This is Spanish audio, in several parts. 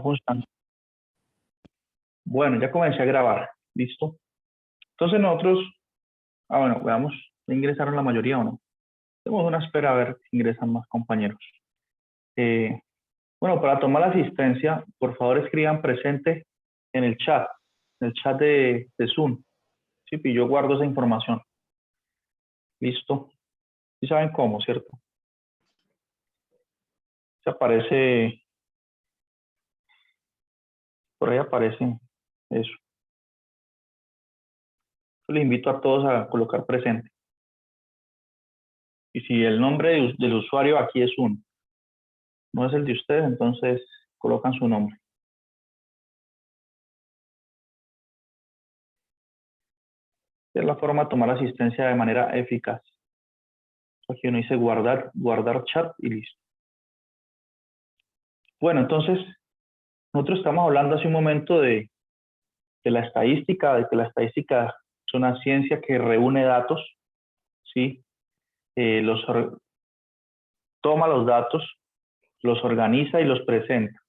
funcionando. Bueno, ya comencé a grabar. ¿Listo? Entonces nosotros, bueno, veamos, ¿ya ingresaron la mayoría o no? Tenemos una espera a ver si ingresan más compañeros. Bueno, para tomar la asistencia, por favor escriban presente en el chat de Zoom. Sí, y yo guardo esa información. ¿Listo? ¿Sí saben cómo, cierto? Se aparece, por ahí aparece eso. Yo les invito a todos a colocar presente. Y si el nombre del usuario aquí es uno, no es el de ustedes, entonces colocan su nombre. Es la forma de tomar asistencia de manera eficaz. Aquí uno dice guardar chat y listo. Bueno, entonces, nosotros estamos hablando hace un momento de la estadística, de que la estadística es una ciencia que reúne datos, ¿sí? Toma los datos, los organiza y los presenta.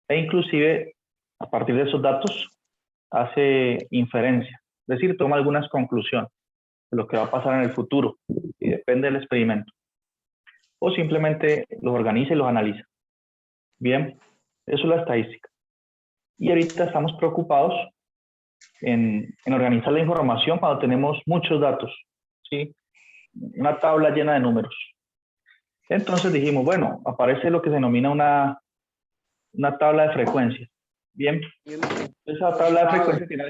E inclusive, a partir de esos datos, hace inferencia, es decir, toma algunas conclusiones de lo que va a pasar en el futuro, y depende del experimento. O simplemente los organiza y los analiza. Bien, eso es la estadística. Y ahorita estamos preocupados en organizar la información cuando tenemos muchos datos, ¿sí? Una tabla llena de números. Entonces dijimos, bueno, aparece lo que se denomina una tabla de frecuencias. Bien, esa tabla de frecuencias tiene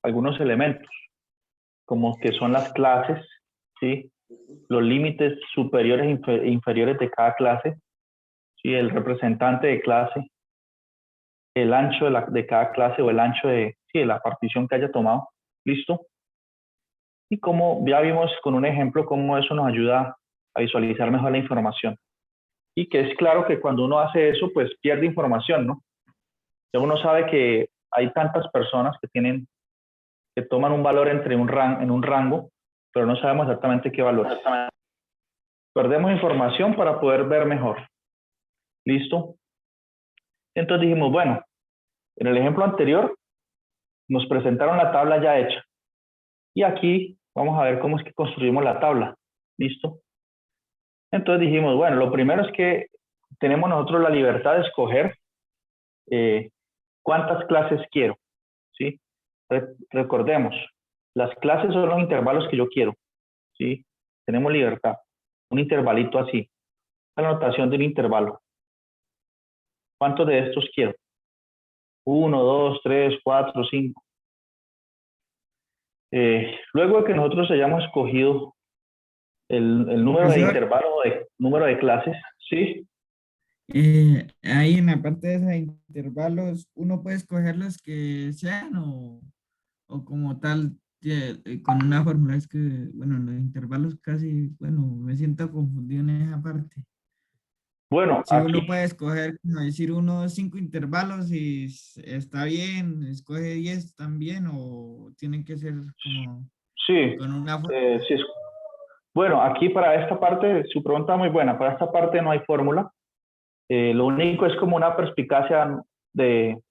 algunos elementos, como que son las clases, ¿sí? Los límites superiores e inferiores de cada clase, ¿sí? El representante de clase, el ancho de cada clase o el ancho de la partición que haya tomado. ¿Listo? Y como ya vimos con un ejemplo, cómo eso nos ayuda a visualizar mejor la información. Y que es claro que cuando uno hace eso, pues pierde información, ¿no? Ya uno sabe que hay tantas personas que toman un valor en un rango, pero no sabemos exactamente qué valor. Perdemos información para poder ver mejor. ¿Listo? Entonces dijimos, bueno, en el ejemplo anterior nos presentaron la tabla ya hecha. Y aquí vamos a ver cómo es que construimos la tabla. ¿Listo? Entonces dijimos, bueno, lo primero es que tenemos nosotros la libertad de escoger cuántas clases quiero. ¿Sí? Recordemos, las clases son los intervalos que yo quiero. ¿Sí? Tenemos libertad. Un intervalito así. La notación de un intervalo. ¿Cuántos de estos quiero? 1, 2, 3, 4, 5. Luego de que nosotros hayamos escogido el número de intervalo, número de clases, ¿sí? Ahí en la parte de esos intervalos, uno puede escoger los que sean o como tal, con una fórmula. Es que, bueno, los intervalos casi, bueno, me siento confundido en esa parte. Bueno, Si aquí, uno puede escoger, como decir, unos 5 intervalos y está bien, escoge 10 también, o tienen que ser como sí, con una fórmula. sí. Bueno, aquí para esta parte, su pregunta es muy buena. Para esta parte no hay fórmula. Lo único es como una perspicacia de,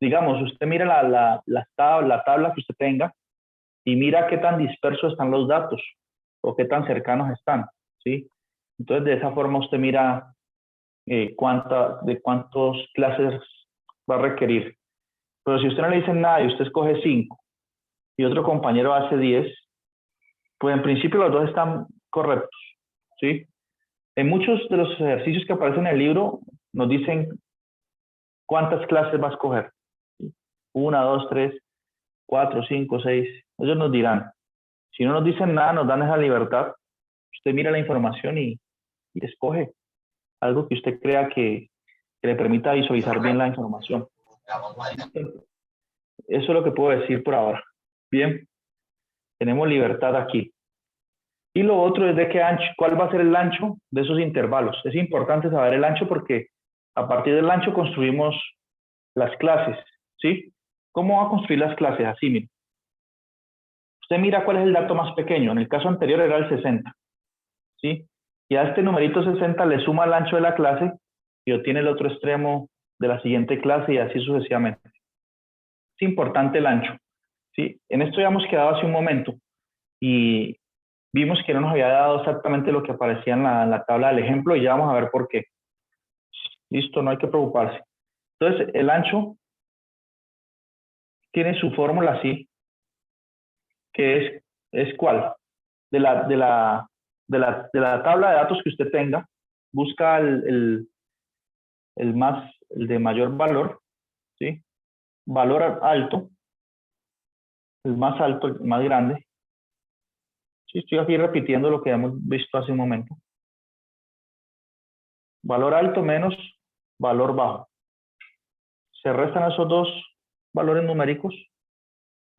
digamos, usted mira la tabla que usted tenga y mira qué tan dispersos están los datos o qué tan cercanos están, ¿sí? Entonces, de esa forma usted mira de cuántas clases va a requerir. Pero si usted no le dice nada y usted escoge 5 y otro compañero hace 10, pues en principio los dos están correctos, ¿sí? En muchos de los ejercicios que aparecen en el libro nos dicen cuántas clases va a escoger. 1, 2, 3, 4, 5, 6. Ellos nos dirán. Si no nos dicen nada, nos dan esa libertad. Usted mira la información y escoge algo que usted crea que le permita visualizar bien la información. Eso es lo que puedo decir por ahora. Bien, tenemos libertad aquí. Y lo otro es de qué ancho, cuál va a ser el ancho de esos intervalos. Es importante saber el ancho porque a partir del ancho construimos las clases, ¿sí? ¿Cómo va a construir las clases? Así, mire. Usted mira cuál es el dato más pequeño. En el caso anterior era el 60, ¿sí? Y a este numerito 60 le suma el ancho de la clase y obtiene el otro extremo de la siguiente clase y así sucesivamente. Es importante el ancho. ¿Sí? En esto ya hemos quedado hace un momento y vimos que no nos había dado exactamente lo que aparecía en la tabla del ejemplo y ya vamos a ver por qué. Listo, no hay que preocuparse. Entonces, el ancho tiene su fórmula así, que es ¿cuál? De la tabla de datos que usted tenga, busca el de mayor valor, ¿sí? Valor alto, el más alto, el más grande. Sí, estoy aquí repitiendo lo que hemos visto hace un momento. Valor alto menos valor bajo. Se restan esos dos valores numéricos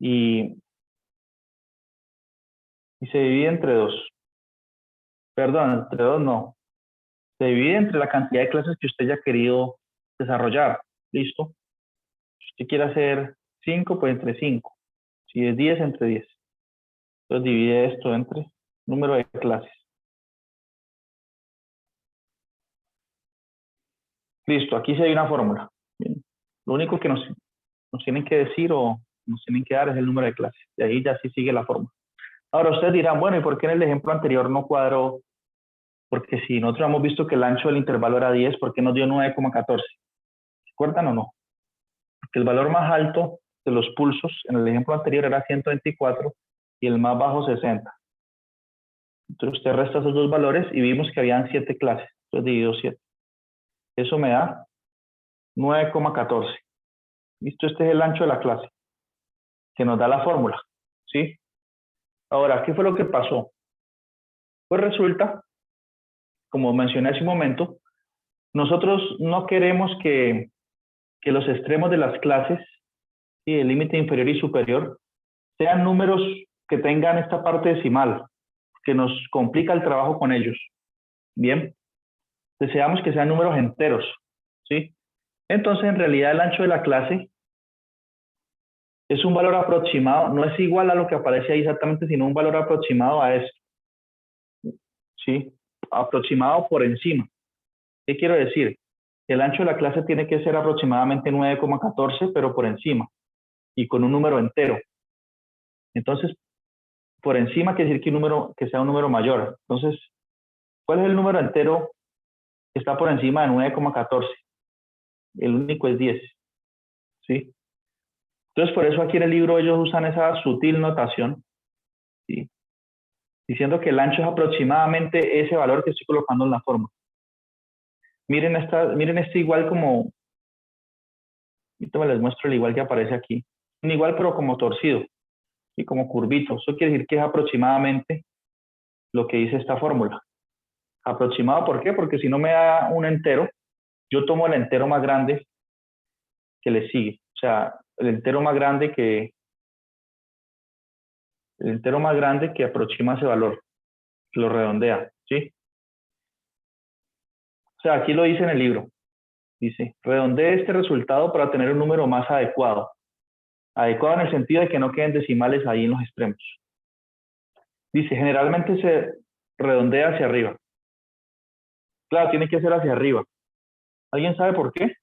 y se divide entre 2. Perdón, entre 2 no. Se divide entre la cantidad de clases que usted haya querido desarrollar. ¿Listo? Si usted quiere hacer 5, pues entre 5. Si es 10, entre 10. Entonces divide esto entre número de clases. Listo, aquí sí hay una fórmula. Bien. Lo único que nos tienen que decir o nos tienen que dar es el número de clases. De ahí ya sí sigue la fórmula. Ahora ustedes dirán, bueno, ¿y por qué en el ejemplo anterior no cuadró? Porque si nosotros hemos visto que el ancho del intervalo era 10, ¿por qué nos dio 9,14? ¿Se acuerdan o no? Porque el valor más alto de los pulsos en el ejemplo anterior era 124 y el más bajo 60. Entonces usted resta esos dos valores y vimos que habían 7 clases. Entonces divido 7. Eso me da 9,14. ¿Listo? Este es el ancho de la clase que nos da la fórmula. ¿Sí? Ahora, ¿qué fue lo que pasó? Pues resulta, como mencioné hace un momento, nosotros no queremos que los extremos de las clases, ¿sí? El límite inferior y superior, sean números que tengan esta parte decimal, que nos complica el trabajo con ellos. Bien, deseamos que sean números enteros, ¿sí? Entonces, en realidad, el ancho de la clase es un valor aproximado, no es igual a lo que aparece ahí exactamente, sino un valor aproximado a esto, ¿sí? Aproximado por encima. ¿Qué quiero decir? El ancho de la clase tiene que ser aproximadamente 9,14, pero por encima, y con un número entero. Entonces, por encima quiere decir que sea un número mayor. Entonces, ¿cuál es el número entero que está por encima de 9,14? El único es 10, ¿sí? Entonces, por eso aquí en el libro ellos usan esa sutil notación, ¿sí? Diciendo que el ancho es aproximadamente ese valor que estoy colocando en la forma. Miren este igual como, ahorita les muestro el igual que aparece aquí. Un igual pero como torcido, y como curvito. Eso quiere decir que es aproximadamente lo que dice esta fórmula. Aproximado, ¿por qué? Porque si no me da un entero, yo tomo el entero más grande que le sigue. O sea, el entero más grande que aproxima ese valor, que lo redondea, ¿sí? O sea, aquí lo dice en el libro. Dice, redondee este resultado para tener un número más adecuado. Adecuado en el sentido de que no queden decimales ahí en los extremos. Dice, generalmente se redondea hacia arriba. Claro, tiene que ser hacia arriba. ¿Alguien sabe por qué?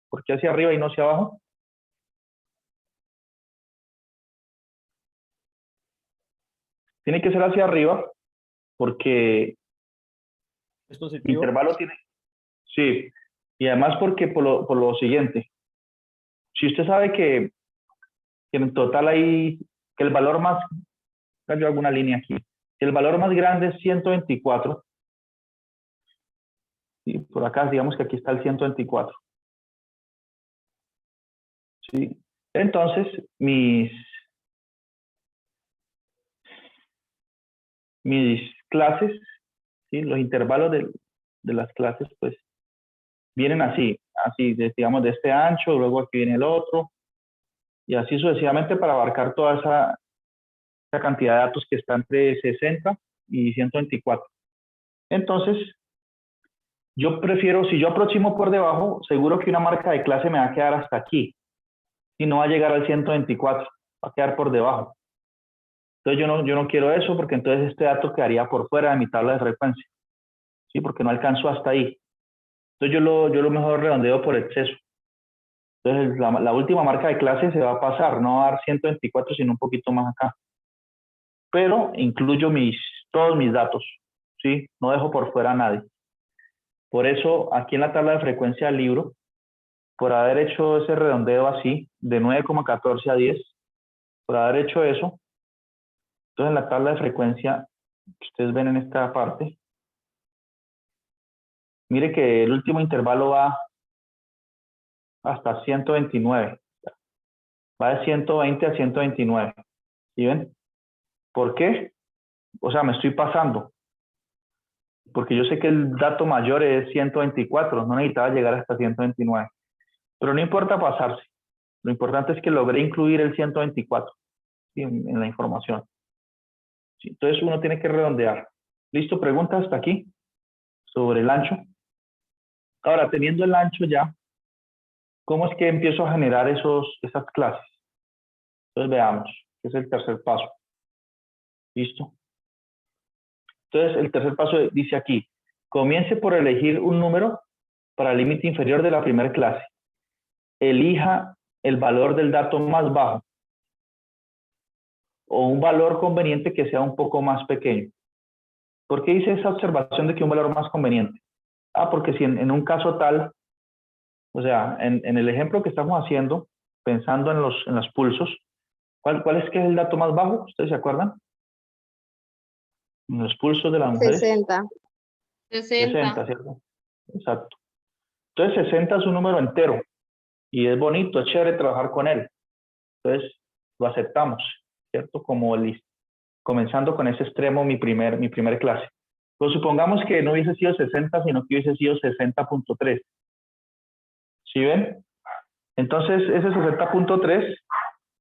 ¿Por qué hacia arriba y no hacia abajo? Tiene que ser hacia arriba porque ¿Es el positivo? intervalo tiene... Sí, y además porque por lo siguiente, si usted sabe que en total hay, que el valor más, yo alguna línea aquí, que el valor más grande es 124, y por acá digamos que aquí está el 124. ¿Sí? Entonces, mis clases, ¿sí? Los intervalos de las clases, pues, vienen así, digamos, de este ancho, luego aquí viene el otro, y así sucesivamente para abarcar toda esa cantidad de datos que está entre 60 y 124. Entonces, yo prefiero, si yo aproximo por debajo, seguro que una marca de clase me va a quedar hasta aquí, y no va a llegar al 124, va a quedar por debajo. Entonces yo no quiero eso porque entonces este dato quedaría por fuera de mi tabla de frecuencia, ¿sí? Porque no alcanzo hasta ahí. Entonces yo lo mejor redondeo por exceso. Entonces, la última marca de clase se va a pasar, no va a dar 124, sino un poquito más acá. Pero incluyo todos mis datos, ¿sí? No dejo por fuera a nadie. Por eso, aquí en la tabla de frecuencia del libro, por haber hecho ese redondeo así, de 9,14 a 10, por haber hecho eso, entonces en la tabla de frecuencia que ustedes ven en esta parte, mire que el último intervalo va hasta 129. Va de 120 a 129. ¿Sí ven? ¿Por qué? O sea, me estoy pasando. Porque yo sé que el dato mayor es 124. No necesitaba llegar hasta 129. Pero no importa pasarse. Lo importante es que logré incluir el 124, ¿sí? en la información. ¿Sí? Entonces uno tiene que redondear. ¿Listo? ¿Preguntas hasta aquí? Sobre el ancho. Ahora, teniendo el ancho ya, ¿cómo es que empiezo a generar esas clases? Entonces veamos, que es el tercer paso. ¿Listo? Entonces el tercer paso dice aquí, comience por elegir un número para el límite inferior de la primera clase. Elija el valor del dato más bajo o un valor conveniente que sea un poco más pequeño. ¿Por qué hice esa observación de que un valor más conveniente? Porque si en un caso tal, o sea, en el ejemplo que estamos haciendo, pensando en los pulsos, ¿cuál es que es el dato más bajo? ¿Ustedes se acuerdan? En los pulsos de las mujeres. 60. 60, ¿cierto? Exacto. Entonces 60 es un número entero y es bonito, es chévere trabajar con él. Entonces lo aceptamos, ¿cierto? Comenzando con ese extremo mi primer clase. Pues supongamos que no hubiese sido 60, sino que hubiese sido 60.3. ¿Sí ven? Entonces ese 60.3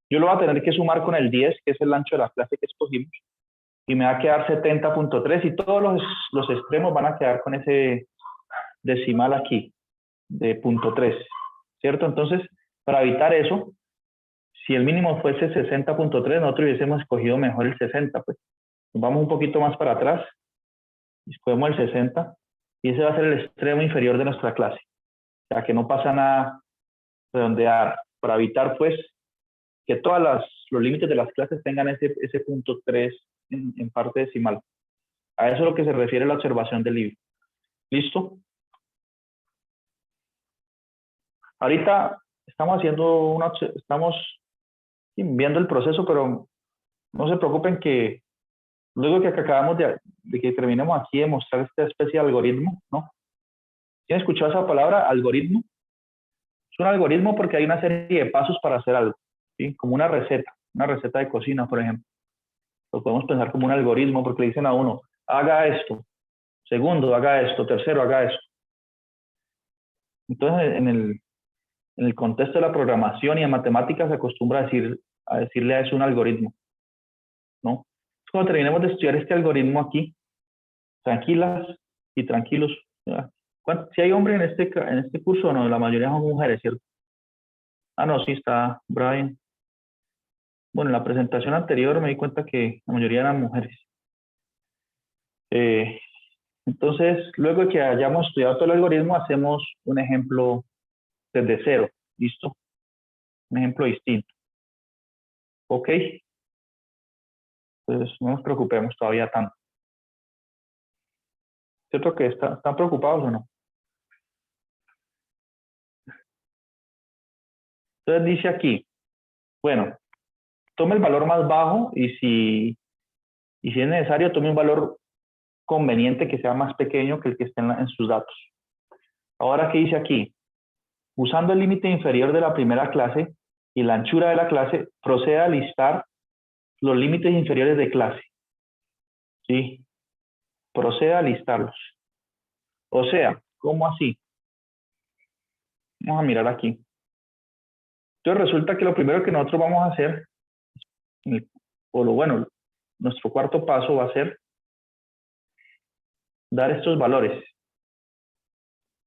yo lo voy a tener que sumar con el 10, que es el ancho de la clase que escogimos, y me va a quedar 70.3 y todos los extremos van a quedar con ese decimal aquí de 0.3, ¿cierto? Entonces, para evitar eso, si el mínimo fuese 60.3, nosotros hubiésemos escogido mejor el 60, pues. Nos vamos un poquito más para atrás, escogemos el 60, y ese va a ser el extremo inferior de nuestra clase. O sea, que no pasa nada redondear, para evitar, pues, que todos los límites de las clases tengan ese punto 3 en parte decimal. A eso es lo que se refiere la observación del libro. ¿Listo? Ahorita estamos viendo el proceso, pero no se preocupen que luego que acabamos de que terminemos aquí de mostrar esta especie de algoritmo, ¿no? ¿Quién escuchó esa palabra, algoritmo? Es un algoritmo porque hay una serie de pasos para hacer algo, ¿sí? Como una receta de cocina, por ejemplo. Lo podemos pensar como un algoritmo porque le dicen a uno, haga esto, segundo, haga esto, tercero, haga esto. Entonces, en el contexto de la programación y en matemáticas se acostumbra a decirle a eso un algoritmo, ¿no? Cuando terminemos de estudiar este algoritmo aquí, tranquilas y tranquilos. Si hay hombres en este curso, no, la mayoría son mujeres, ¿cierto? No, sí está Brian. Bueno, en la presentación anterior me di cuenta que la mayoría eran mujeres. Entonces, luego de que hayamos estudiado todo el algoritmo, hacemos un ejemplo desde cero, ¿listo? Un ejemplo distinto. ¿Ok? Entonces, no nos preocupemos todavía tanto. ¿Cierto que están preocupados o no? Entonces dice aquí, bueno, tome el valor más bajo y si es necesario, tome un valor conveniente que sea más pequeño que el que esté en sus datos. Ahora, ¿qué dice aquí? Usando el límite inferior de la primera clase y la anchura de la clase, proceda a listar los límites inferiores de clase. ¿Sí? Proceda a listarlos. O sea, ¿cómo así? Vamos a mirar aquí. Entonces resulta que lo primero que nosotros vamos a hacer, nuestro cuarto paso va a ser dar estos valores,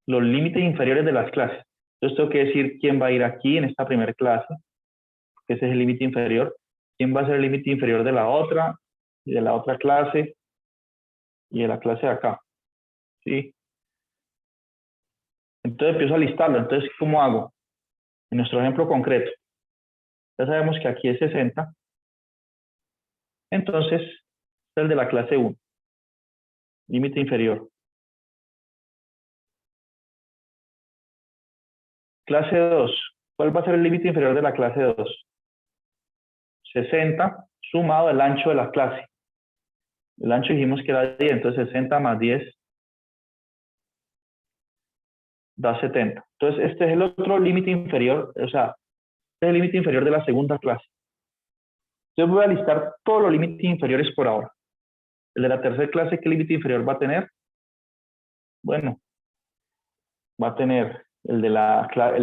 los límites inferiores de las clases. Entonces tengo que decir quién va a ir aquí en esta primera clase, que ese es el límite inferior, quién va a ser el límite inferior de la otra, y de la otra clase, y de la clase de acá. ¿Sí? Entonces empiezo a listarlo. Entonces, ¿cómo hago? En nuestro ejemplo concreto, ya sabemos que aquí es 60. Entonces, es el de la clase 1, límite inferior. Clase 2, ¿cuál va a ser el límite inferior de la clase 2? 60 sumado el ancho de la clase. El ancho dijimos que era 10, entonces 60 más 10 da 70. Entonces, este es el otro límite inferior, o sea, este es el límite inferior de la segunda clase. Entonces voy a listar todos los límites inferiores por ahora. El de la tercera clase, ¿qué límite inferior va a tener? Bueno, va a tener el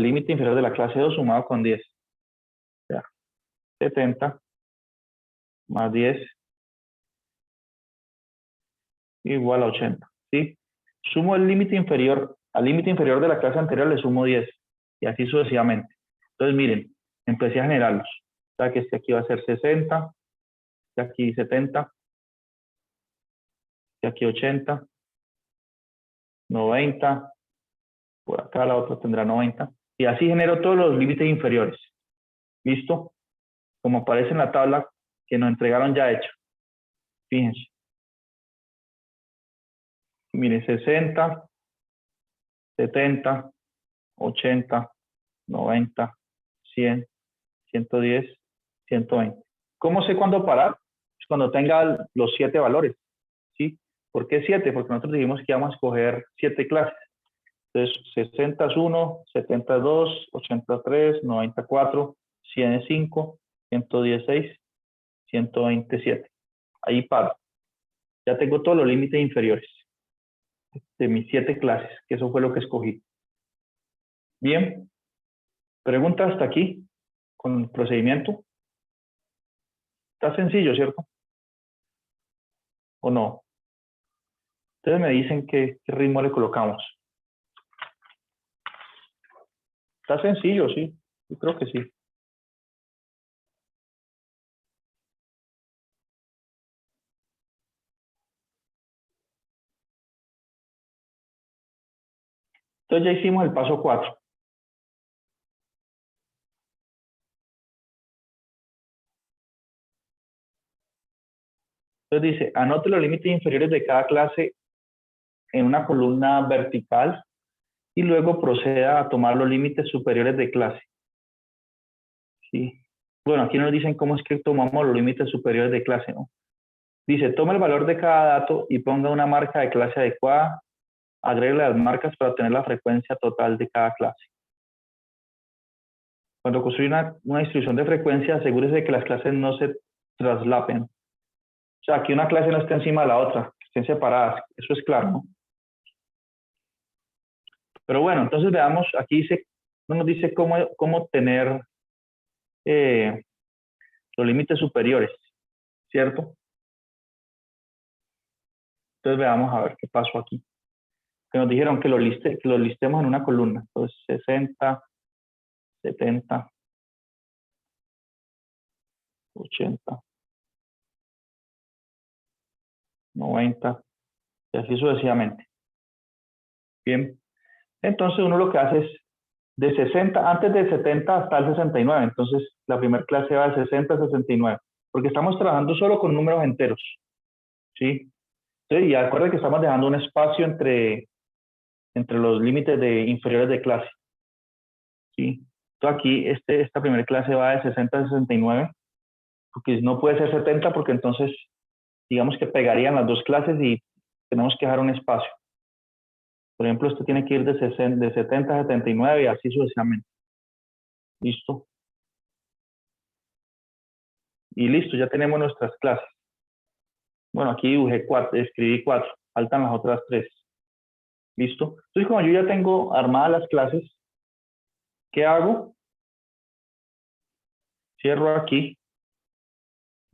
límite inferior de la clase 2 sumado con 10. O sea, 70 más 10 igual a 80. ¿Sí? Sumo el límite inferior, al límite inferior de la clase anterior le sumo 10. Y así sucesivamente. Entonces, miren, empecé a generarlos. O sea, que este aquí va a ser 60, este aquí 70, este aquí 80, 90, por acá la otra tendrá 90. Y así genero todos los límites inferiores. ¿Listo? Como aparece en la tabla que nos entregaron ya hecho. Fíjense. Miren, 60, 70, 80, 90, 100, 110, 120. ¿Cómo sé cuándo parar? Pues cuando tenga los 7 valores. ¿Sí? ¿Por qué 7? Porque nosotros dijimos que íbamos a escoger 7 clases. Entonces, 60 es 1, 70 es 2, 83, 94, 100 es 5, 116, 127. Ahí paro. Ya tengo todos los límites inferiores de mis 7 clases, que eso fue lo que escogí. Bien, pregunta hasta aquí con el procedimiento. Está sencillo, ¿cierto? ¿O no? Ustedes me dicen qué ritmo le colocamos. Está sencillo, sí. Yo creo que sí. Entonces ya hicimos el paso 4. Entonces dice, anote los límites inferiores de cada clase en una columna vertical y luego proceda a tomar los límites superiores de clase. ¿Sí? Bueno, aquí nos dicen cómo es que tomamos los límites superiores de clase, ¿no? Dice, toma el valor de cada dato y ponga una marca de clase adecuada, agregue las marcas para obtener la frecuencia total de cada clase. Cuando construye una distribución de frecuencia, asegúrese de que las clases no se traslapen. O sea, que una clase no esté encima de la otra, que estén separadas. Eso es claro, ¿no? Pero bueno, entonces veamos, aquí dice, nos dice cómo tener los límites superiores, ¿cierto? Entonces veamos a ver qué pasó aquí. Que nos dijeron que lo listemos en una columna. Entonces 60, 70, 80, 90 y así sucesivamente. Bien. Entonces uno lo que hace es de 60, antes de 70 hasta el 69. Entonces la primera clase va de 60 a 69. Porque estamos trabajando solo con números enteros. ¿Sí? Entonces, y acuérdense que estamos dejando un espacio entre los límites inferiores de clase. ¿Sí? Entonces aquí esta primera clase va de 60 a 69, porque no puede ser 70 porque entonces digamos que pegarían las dos clases y tenemos que dejar un espacio. Por ejemplo, esto tiene que ir de 70 a 79 y así sucesivamente. ¿Listo? Y listo, ya tenemos nuestras clases. Bueno, aquí dibujé 4, escribí 4, faltan las otras 3. ¿Listo? Entonces, como yo ya tengo armadas las clases, ¿qué hago? Cierro aquí,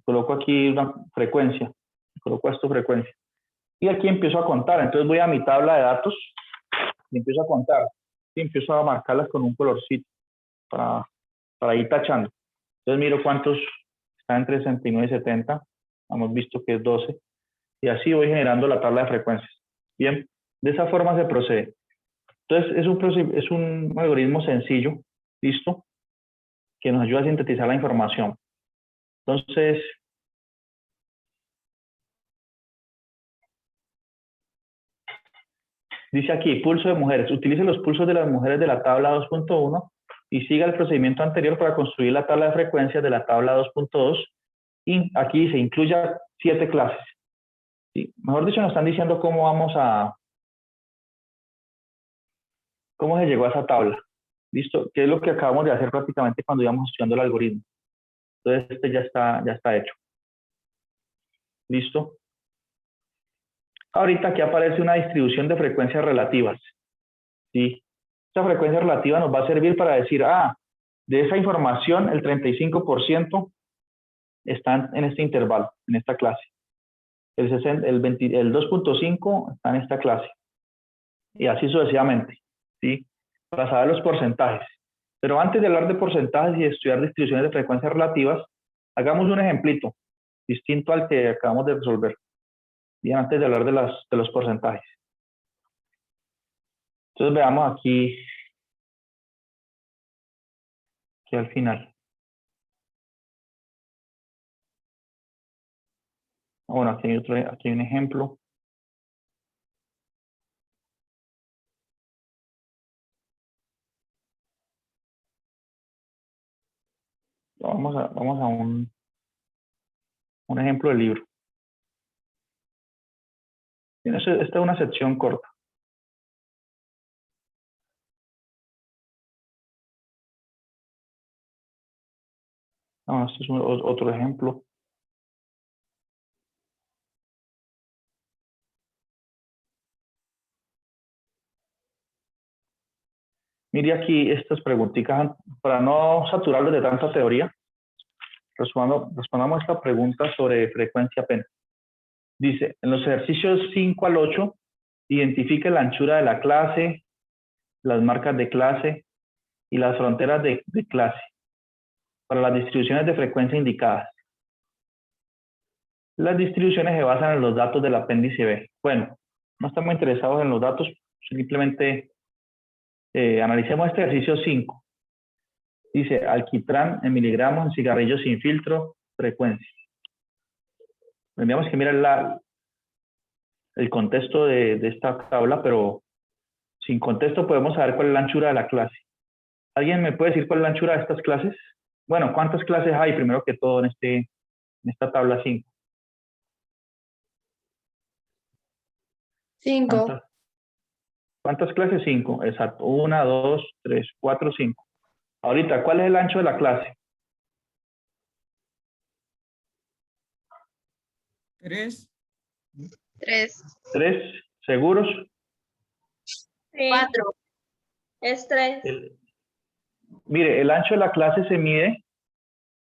coloco aquí una frecuencia, coloco esto frecuencia. Y aquí empiezo a contar. Entonces voy a mi tabla de datos y empiezo a contar. Y empiezo a marcarlas con un colorcito para ir tachando. Entonces miro cuántos están entre 69 y 70. Hemos visto que es 12. Y así voy generando la tabla de frecuencias. Bien, de esa forma se procede. Entonces es un algoritmo sencillo, ¿Listo? Que nos ayuda a sintetizar la información. Entonces, dice aquí, pulso de mujeres. Utilice los pulsos de las mujeres de la tabla 2.1 y siga el procedimiento anterior para construir la tabla de frecuencias de la tabla 2.2. Y aquí se incluya 7 clases. ¿Sí? Mejor dicho, nos están diciendo cómo se llegó a esa tabla. ¿Listo? ¿Qué es lo que acabamos de hacer prácticamente cuando íbamos estudiando el algoritmo? Entonces, este ya está hecho. ¿Listo? Ahorita aquí aparece una distribución de frecuencias relativas. ¿Sí? Esta frecuencia relativa nos va a servir para decir, de esa información, el 35% está en este intervalo, en esta clase. El 2.5 está en esta clase. Y así sucesivamente. ¿Sí? Para saber los porcentajes. Pero antes de hablar de porcentajes y de estudiar distribuciones de frecuencias relativas, hagamos un ejemplito distinto al que acabamos de resolver. Bien, antes de hablar de los porcentajes. Entonces veamos aquí al final. Bueno, aquí hay un ejemplo. Vamos a un ejemplo del libro. Esta es una sección corta. No, este es otro ejemplo. Mire aquí estas preguntitas, para no saturarlos de tanta teoría, respondamos esta pregunta sobre frecuencia apenas. Dice, en los ejercicios 5 al 8, identifique la anchura de la clase, las marcas de clase y las fronteras de clase para las distribuciones de frecuencia indicadas. Las distribuciones se basan en los datos del apéndice B. Bueno, no estamos interesados en los datos, simplemente analicemos este ejercicio 5. Dice, alquitrán en miligramos en cigarrillos sin filtro, frecuencia. Tendríamos que mirar el contexto de esta tabla, pero sin contexto podemos saber cuál es la anchura de la clase. ¿Alguien me puede decir cuál es la anchura de estas clases? Bueno, ¿cuántas clases hay primero que todo en esta tabla 5? 5. ¿Cuántas clases? 5, exacto. 1, 2, 3, 4, 5. Ahorita, ¿cuál es el ancho de la clase? 3. 3. 3, ¿seguros? Sí, 4. es 3. Mire, el ancho de la clase se mide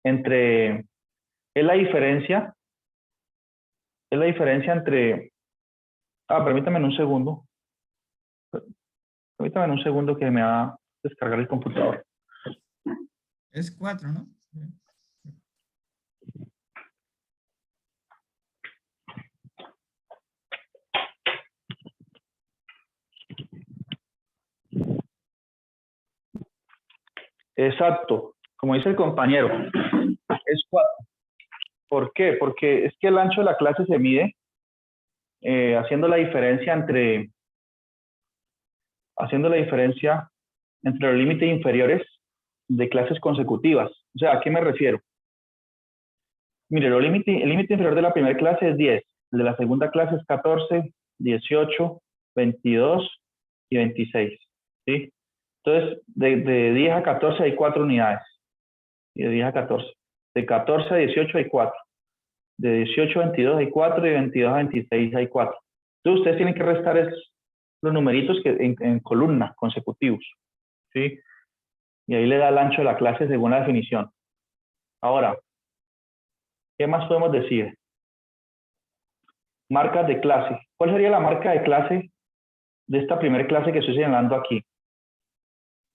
es la diferencia entre, permítame un segundo. Permítame un segundo que me va a descargar el computador. Es 4, ¿no? Exacto, como dice el compañero, es 4. ¿Por qué? Porque es que el ancho de la clase se mide haciendo la diferencia entre los límites inferiores de clases consecutivas. O sea, ¿a qué me refiero? Mire, el límite inferior de la primera clase es 10, el de la segunda clase es 14, 18, 22 y 26. ¿Sí? Entonces, de 10 a 14 hay 4 unidades. Y de 10 a 14. De 14 a 18 hay 4. De 18 a 22 hay 4 y de 22 a 26 hay 4. Entonces, ustedes tienen que restar los numeritos en columna consecutivos. ¿Sí? Y ahí le da el ancho de la clase según la definición. Ahora, ¿qué más podemos decir? Marcas de clase. ¿Cuál sería la marca de clase de esta primera clase que estoy señalando aquí?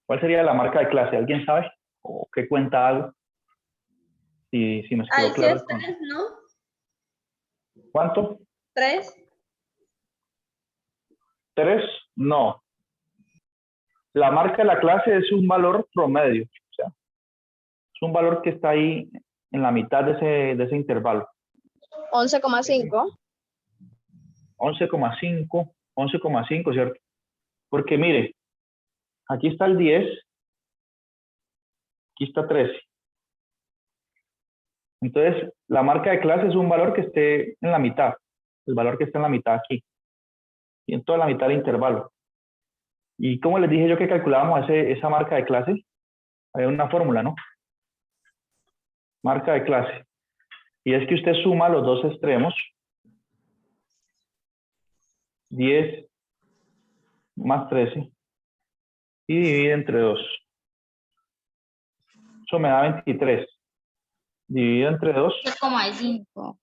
¿Cuál sería la marca de clase? ¿Alguien sabe? ¿O qué cuenta algo? Si nos quedó Ay, sí claro. es 3, ¿no? ¿Cuánto? 3. 3, no. la marca de la clase es un valor promedio, o sea, es un valor que está ahí en la mitad de ese intervalo. 11,5. 11,5, 11,5, ¿cierto? Porque mire, aquí está el 10, aquí está 13. Entonces, la marca de clase es un valor que esté en la mitad, el valor que está en la mitad aquí, y en toda la mitad del intervalo. Y como les dije yo que calculábamos esa marca de clase, hay una fórmula, ¿no? Marca de clase. Y es que usted suma los dos extremos, 10 más 13, y divide entre 2. Eso me da 23. Dividido entre 2, 11,5.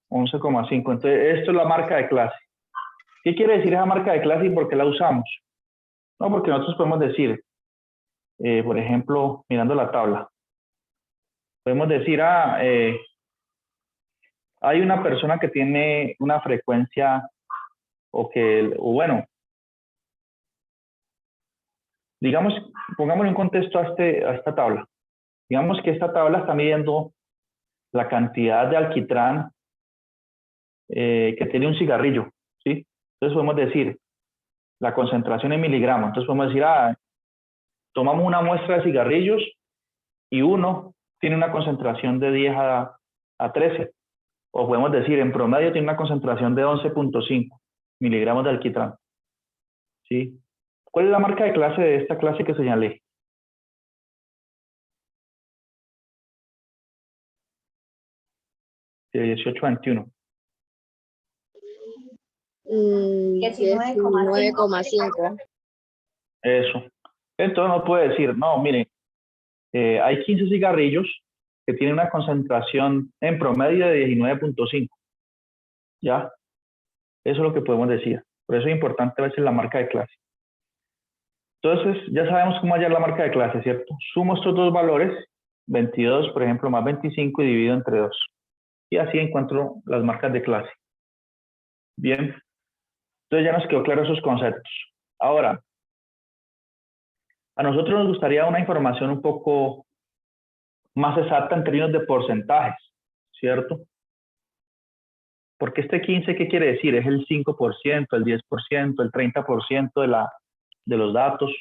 11,5. Entonces, esto es la marca de clase. ¿Qué quiere decir esa marca de clase y por qué la usamos? No, porque nosotros podemos decir, por ejemplo, mirando la tabla, podemos decir, hay una persona que tiene una frecuencia o bueno, digamos, pongámosle un contexto a esta tabla. Digamos que esta tabla está midiendo la cantidad de alquitrán que tiene un cigarrillo, ¿sí? Entonces podemos decir la concentración en miligramos. Entonces podemos decir, tomamos una muestra de cigarrillos y uno tiene una concentración de 10 a 13. O podemos decir, en promedio tiene una concentración de 11,5 miligramos de alquitrán. ¿Sí? ¿Cuál es la marca de clase de esta clase que señalé? De 18-21. 19,5. Eso. Entonces no puede decir, no, mire, hay 15 cigarrillos que tienen una concentración en promedio de 19,5. ¿Ya? Eso es lo que podemos decir. Por eso es importante a veces la marca de clase. Entonces, ya sabemos cómo hallar la marca de clase, ¿cierto? Sumo estos dos valores, 22, por ejemplo, más 25 y divido entre 2. Y así encuentro las marcas de clase. Bien. Entonces ya nos quedó claro esos conceptos. Ahora, a nosotros nos gustaría una información un poco más exacta en términos de porcentajes, ¿cierto? Porque este 15, ¿qué quiere decir? Es el 5%, el 10%, el 30% de los datos.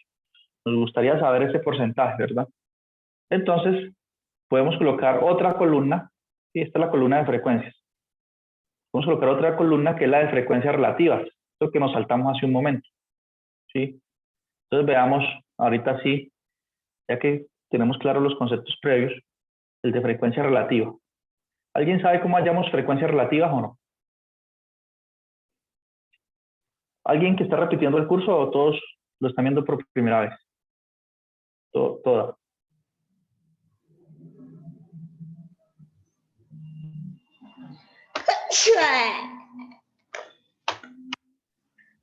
Nos gustaría saber ese porcentaje, ¿verdad? Entonces, podemos colocar otra columna, y esta es la columna de frecuencias. Podemos colocar otra columna que es la de frecuencias relativas, lo que nos saltamos hace un momento, ¿sí? Entonces veamos, ahorita sí, ya que tenemos claros los conceptos previos, el de frecuencia relativa. ¿Alguien sabe cómo hallamos frecuencias relativas o no? ¿Alguien que está repitiendo el curso o todos lo están viendo por primera vez? Toda.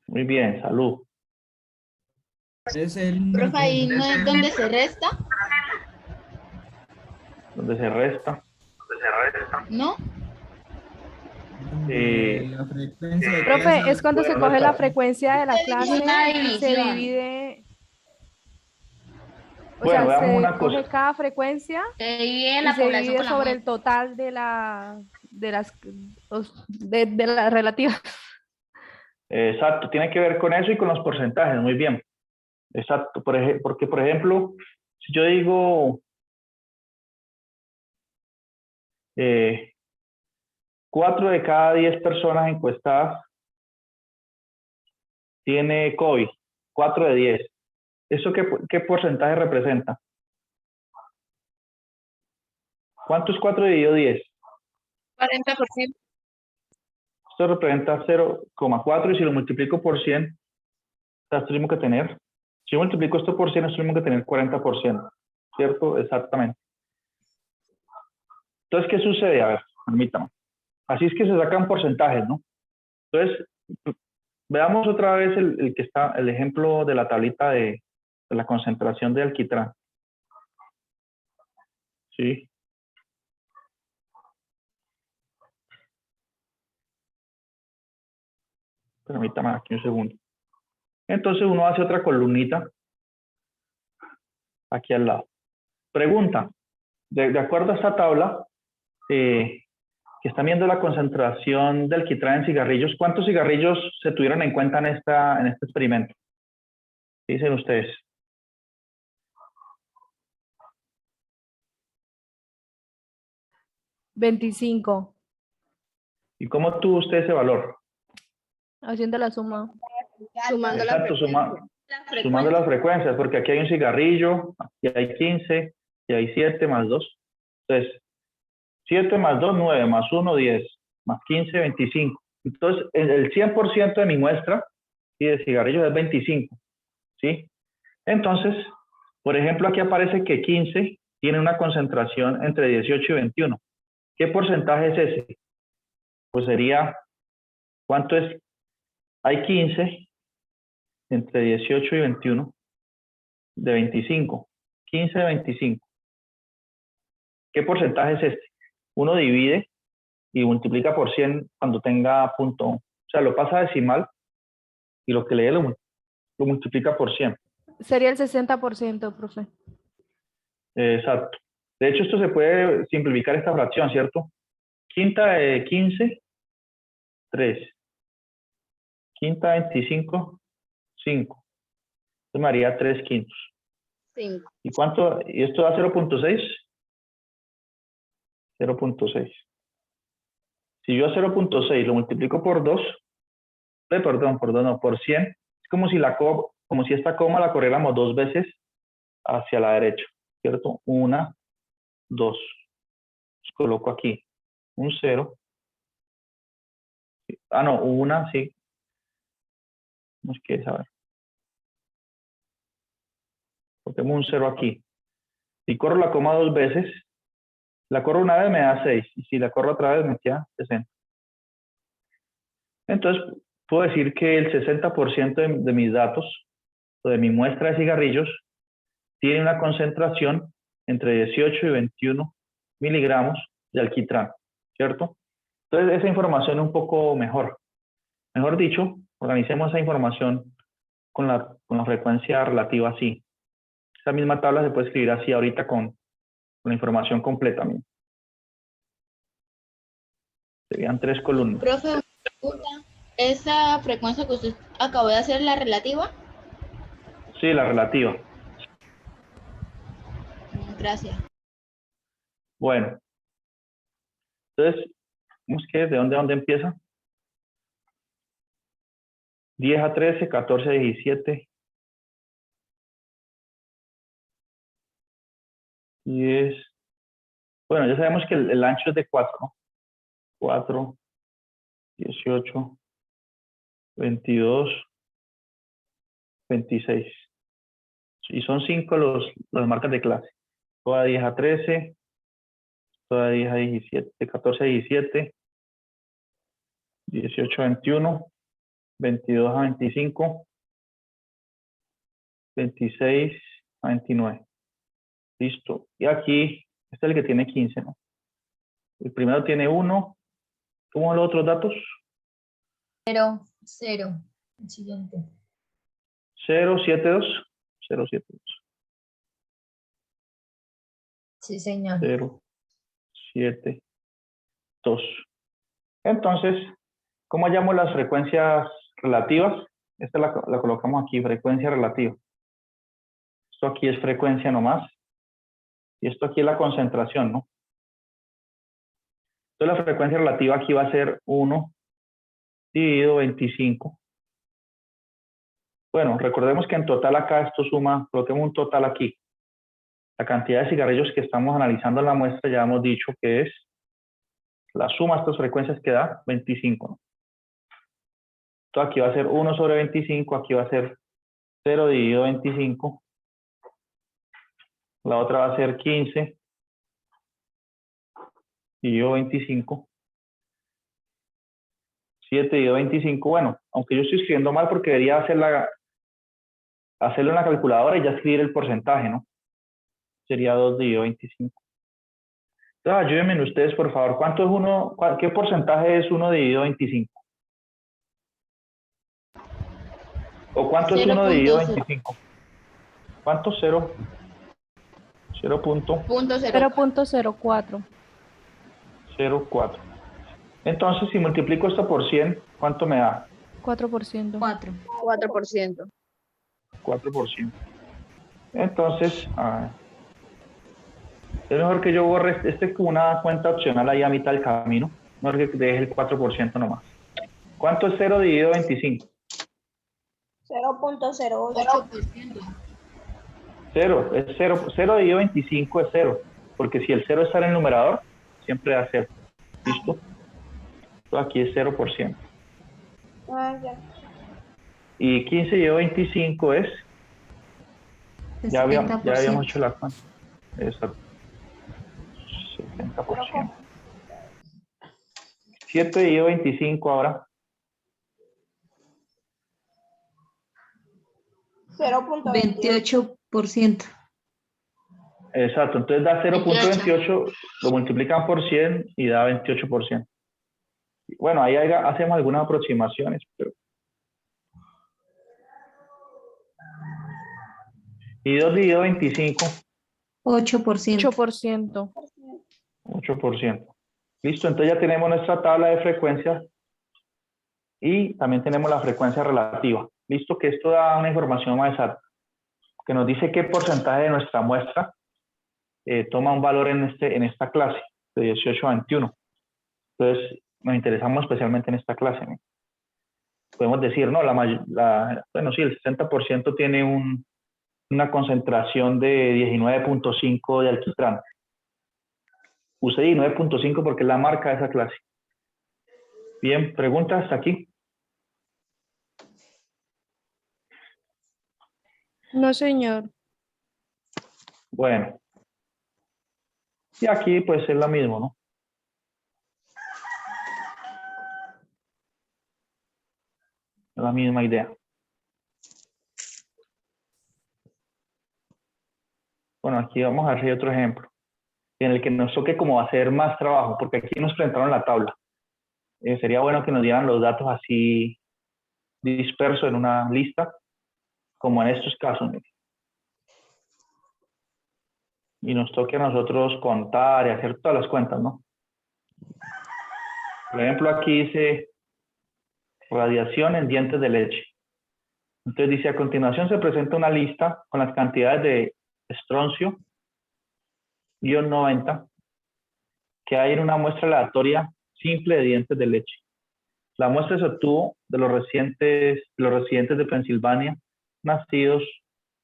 Muy bien, salud. Es el Profe, ahí no es donde se resta, Donde se resta. ¿no? la frecuencia de Profe, clase. es cuando se Bueno, coge la está. frecuencia de la clase, Una se división. divide, o Bueno, sea, veamos se una cosa. coge cada frecuencia Se divide y la se población divide con la sobre muestra. el total de las relativas. Exacto, tiene que ver con eso y con los porcentajes, muy bien. Exacto, porque por ejemplo, si yo digo 4 de cada 10 personas encuestadas tiene COVID, 4 de 10. ¿Eso qué porcentaje representa? ¿Cuánto es 4 dividido 10? 40%. Esto representa 0,4 y si lo multiplico por 100, esto mismo que tener. Si yo multiplico esto por 100, es lo mismo que tener 40%, ¿cierto? Exactamente. Entonces, ¿qué sucede? A ver, permítame. Así es que se sacan porcentajes, ¿no? Entonces, veamos otra vez el que está, el ejemplo de la tablita de la concentración de alquitrán. ¿Sí? Permítame aquí un segundo. Entonces uno hace otra columnita aquí al lado. Pregunta, de acuerdo a esta tabla, que están viendo la concentración del alquitrán en cigarrillos, ¿cuántos cigarrillos se tuvieron en cuenta en este experimento? ¿Qué dicen ustedes? $25. ¿Y cómo tuvo usted ese valor? Haciendo la suma. Sumando la Exacto, frecuencia. sumando las frecuencias, porque aquí hay un cigarrillo, aquí hay 15, y hay 7 más 2. Entonces, 7 más 2, 9, más 1, 10, más 15, 25. Entonces, el 100% de mi muestra, ¿sí?, de cigarrillos es 25, ¿sí? Entonces, por ejemplo, aquí aparece que 15 tiene una concentración entre 18 y 21. ¿Qué porcentaje es ese? Pues sería, ¿cuánto es? Hay 15 entre 18 y 21 de 25. 15 de 25. ¿Qué porcentaje es este? Uno divide y multiplica por 100 cuando tenga punto. O sea, lo pasa a decimal y lo que le dé lo multiplica por 100. Sería el 60%, profe. Exacto. De hecho, esto se puede simplificar esta fracción, ¿cierto? Quinta de 15, 3. Quinta de 25, 5. Entonces me haría 3 quintos. 5. ¿Y cuánto? ¿Y esto da 0.6? 0.6. Si yo a 0.6 lo multiplico por 2, por 100, es como si esta coma la corriéramos 2 veces hacia la derecha, ¿cierto? 1, 2. Coloco aquí un 0. Ah, no, 1, sí. No quiere saber. Ponemos un 0 aquí. Si corro la coma 2 veces, la corro una vez me da 6. Y si la corro otra vez me queda 60. Entonces, puedo decir que el 60% de mis datos, o de mi muestra de cigarrillos, tiene una concentración entre 18 y 21 miligramos de alquitrán, ¿cierto? Entonces, esa información es un poco mejor. Mejor dicho, organicemos esa información con la frecuencia relativa así. Esa misma tabla se puede escribir así ahorita con la información completa. Mira. Serían 3 columnas. Profe, una pregunta. ¿Esa frecuencia que usted acabó de hacer la relativa? Sí, la relativa. Gracias. Bueno. Entonces, ¿vamos que de dónde empieza? 10 a 13, 14 a 17. 10. Bueno, ya sabemos que el ancho es de 4, ¿no? 4, 18, 22, 26. Y son 5 las marcas de clase. Toda 10 a 13, toda 10 a 17, 14 a 17, 18 a 21, 22 a 25, 26 a 29. Listo. Y aquí, este es el que tiene 15, ¿no? El primero tiene 1. ¿Cómo son los otros datos? 0, 0. El siguiente. 0, 7, 2. 0, 7, 2. Sí, señor. 0, 7, 2. Entonces, ¿cómo hallamos las frecuencias relativas? Esta la colocamos aquí, frecuencia relativa. Esto aquí es frecuencia nomás. Y esto aquí es la concentración, ¿no? Entonces la frecuencia relativa aquí va a ser 1 dividido 25. Bueno, recordemos que en total acá esto suma, coloquemos un total aquí. La cantidad de cigarrillos que estamos analizando en la muestra ya hemos dicho que es la suma de estas frecuencias que da 25, ¿no? Entonces aquí va a ser 1 sobre 25, aquí va a ser 0 dividido 25. La otra va a ser 15 dividido 25. 7 dividido 25. Bueno, aunque yo estoy escribiendo mal porque debería hacerlo en la calculadora y ya escribir el porcentaje, ¿no? Sería 2 dividido 25. Entonces, ayúdenme ustedes, por favor. ¿Cuánto es qué porcentaje es 1 dividido 25? ¿O cuánto es 1 dividido 25? ¿Cuánto? 0. Punto 0. 0.04. 0.04. Entonces, si multiplico esto por 100, ¿cuánto me da? 4%. 4%. 4%. Entonces, es mejor que yo borre este como una cuenta opcional ahí a mitad del camino. Mejor que deje el 4% nomás. ¿Cuánto es 0 dividido 25? 0.08. 8%. 0, es 0. 0 dividido 25 es 0. Porque si el 0 está en el numerador, siempre da 0. ¿Listo? Entonces aquí es 0%. Ah, ya. Y 15 dividido 25 es... Ya habíamos hecho la cuenta. Exacto. 70%. 7 dividido 25 ahora. 28%. Exacto, entonces da 0.28, lo multiplican por 100 y da 28%. Bueno, ahí hacemos algunas aproximaciones, pero... Y 2 dividido 25, 8%. 8%. 8%. Listo, entonces ya tenemos nuestra tabla de frecuencias y también tenemos la frecuencia relativa. Listo, que esto da una información más exacta, que nos dice qué porcentaje de nuestra muestra toma un valor en esta clase, de 18 a 21. Entonces, nos interesamos especialmente en esta clase, ¿no? Podemos decir, no, bueno, sí, el 60% tiene una concentración de 19.5 de alquitrán. Usé 19.5 porque es la marca de esa clase. Bien, ¿preguntas hasta aquí? No, señor. Bueno. Y aquí pues es lo mismo, ¿no? Es la misma idea. Bueno, aquí vamos a hacer otro ejemplo, en el que nos toque como hacer más trabajo, porque aquí nos presentaron la tabla. Sería bueno que nos dieran los datos así dispersos en una lista, como en estos casos. ¿No? Y nos toque a nosotros contar y hacer todas las cuentas, ¿no? Por ejemplo, aquí dice radiación en dientes de leche. Entonces dice, a continuación se presenta una lista con las cantidades de estroncio, ion 90, que hay en una muestra aleatoria simple de dientes de leche. La muestra se obtuvo de los residentes de Pensilvania, nacidos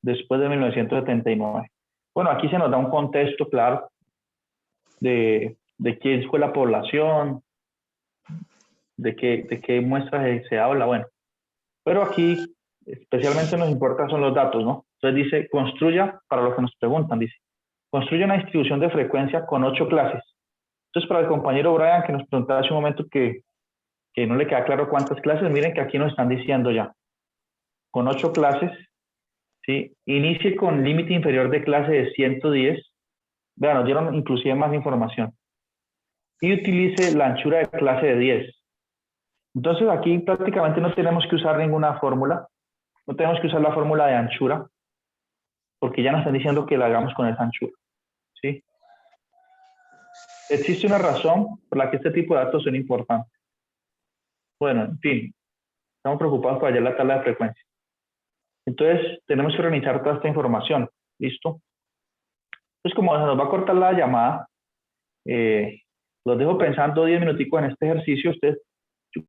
después de 1979. Bueno, aquí se nos da un contexto claro de quién fue la población, de qué muestras se habla, bueno. Pero aquí especialmente nos importa son los datos, ¿no? Entonces dice, construya, para los que nos preguntan, dice, construye una distribución de frecuencia con 8 clases. Entonces, para el compañero Brian, que nos preguntaba hace un momento que no le queda claro cuántas clases, miren que aquí nos están diciendo ya, con 8 clases, ¿sí? Inicie con límite inferior de clase de 110, vean, nos dieron inclusive más información, y utilice la anchura de clase de 10. Entonces, aquí prácticamente no tenemos que usar ninguna fórmula, no tenemos que usar la fórmula de anchura, porque ya nos están diciendo que la hagamos con esa anchura, ¿sí? Existe una razón por la que este tipo de datos son importantes. Bueno, en fin, estamos preocupados por hallar la tabla de frecuencia. Entonces, tenemos que organizar toda esta información. ¿Listo? Entonces, como se nos va a cortar la llamada, los dejo pensando 10 minuticos en este ejercicio. Ustedes